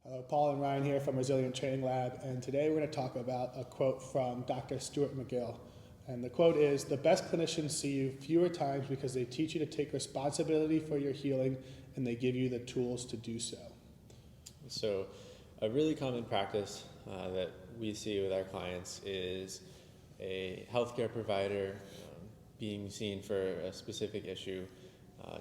Hello, Paul and Ryan here from Resilient Training Lab, and today we're going to talk about a quote from Dr. Stuart McGill. And the quote is, "The best clinicians see you fewer times because they teach you to take responsibility for your healing and they give you the tools to do so." So a really common practice that we see with our clients is a healthcare provider being seen for a specific issue,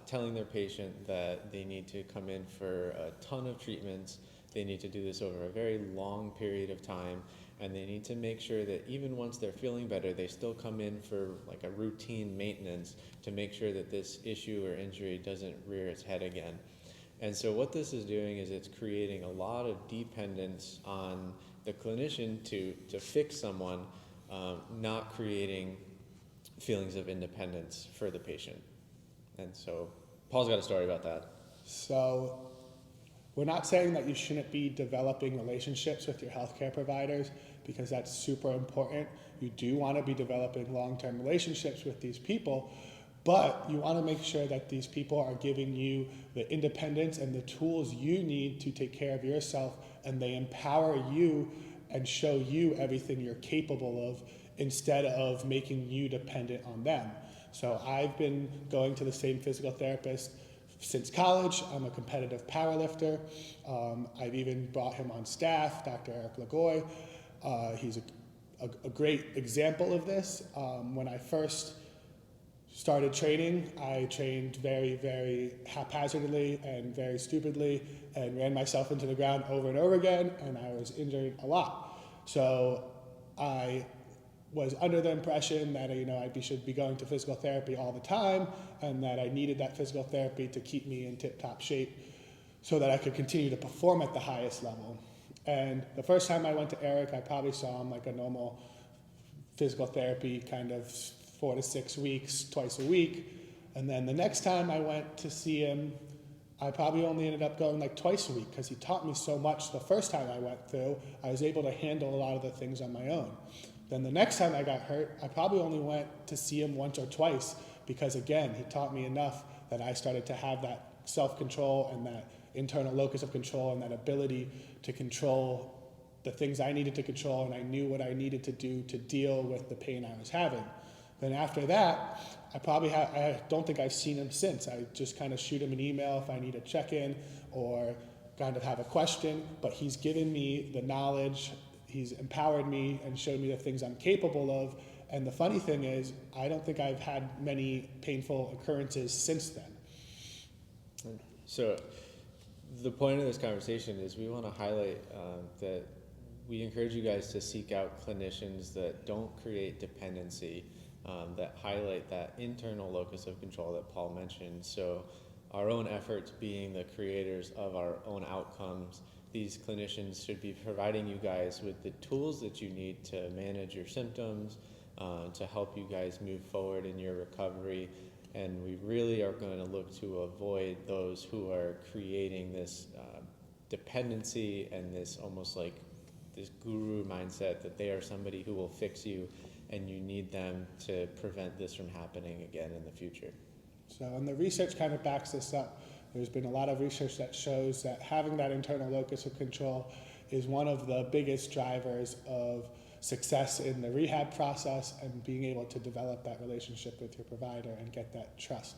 telling their patient that they need to come in for a ton of treatments. They need to do this over a very long period of time, and they need to make sure that even once they're feeling better, they still come in for like a routine maintenance to make sure that this issue or injury doesn't rear its head again. And so what this is doing is it's creating a lot of dependence on the clinician to fix someone, not creating feelings of independence for the patient. And so Paul's got a story about that. So we're not saying that you shouldn't be developing relationships with your healthcare providers, because that's super important. You do want to be developing long-term relationships with these people, but you want to make sure that these people are giving you the independence and the tools you need to take care of yourself, and they empower you and show you everything you're capable of instead of making you dependent on them. So I've been going to the same physical therapist since college. I'm a competitive powerlifter. I've even brought him on staff, Dr. Eric Lagoy. He's a great example of this. When I first started training, I trained very, very haphazardly and very stupidly and ran myself into the ground over and over again, and I was injured a lot. So I was under the impression that I should be going to physical therapy all the time, and that I needed that physical therapy to keep me in tip-top shape so that I could continue to perform at the highest level. And the first time I went to Eric, I probably saw him like a normal physical therapy, kind of 4 to 6 weeks, twice a week. And then the next time I went to see him, I probably only ended up going like twice a week, because he taught me so much the first time I went through. I was able to handle a lot of the things on my own. Then the next time I got hurt, I probably only went to see him once or twice, because again, he taught me enough that I started to have that self-control and that internal locus of control and that ability to control the things I needed to control, and I knew what I needed to do to deal with the pain I was having. Then after that, I don't think I've seen him since. I just kind of shoot him an email if I need a check-in or kind of have a question, but he's given me the knowledge, he's empowered me and showed me the things I'm capable of. And the funny thing is, I don't think I've had many painful occurrences since then. So the point of this conversation is we want to highlight that we encourage you guys to seek out clinicians that don't create dependency, that highlight that internal locus of control that Paul mentioned. So our own efforts being the creators of our own outcomes, these clinicians should be providing you guys with the tools that you need to manage your symptoms, to help you guys move forward in your recovery. And we really are going to look to avoid those who are creating this dependency and this almost like this guru mindset that they are somebody who will fix you and you need them to prevent this from happening again in the future. So, and the research kind of backs this up. There's been a lot of research that shows that having that internal locus of control is one of the biggest drivers of success in the rehab process and being able to develop that relationship with your provider and get that trust.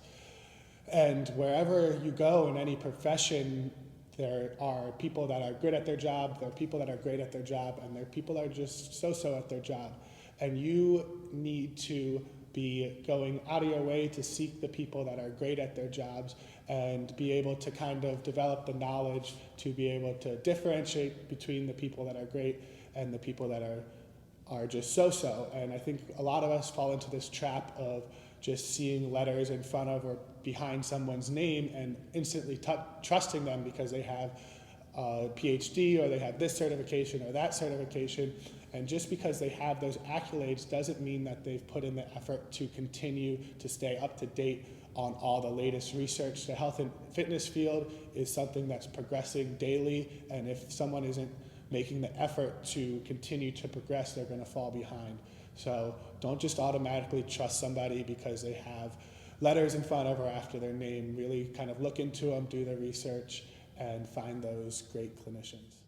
And wherever you go in any profession, there are people that are good at their job, there are people that are great at their job, and there are people that are just so-so at their job. And you need to be going out of your way to seek the people that are great at their jobs and be able to kind of develop the knowledge to be able to differentiate between the people that are great and the people that are just so-so. And I think a lot of us fall into this trap of just seeing letters in front of or behind someone's name and instantly trusting them because they have a PhD or they have this certification or that certification. And just because they have those accolades doesn't mean that they've put in the effort to continue to stay up to date on all the latest research. The health and fitness field is something that's progressing daily, and if someone isn't making the effort to continue to progress, they're going to fall behind. So don't just automatically trust somebody because they have letters in front of or after their name. Really kind of look into them, do the research, and find those great clinicians.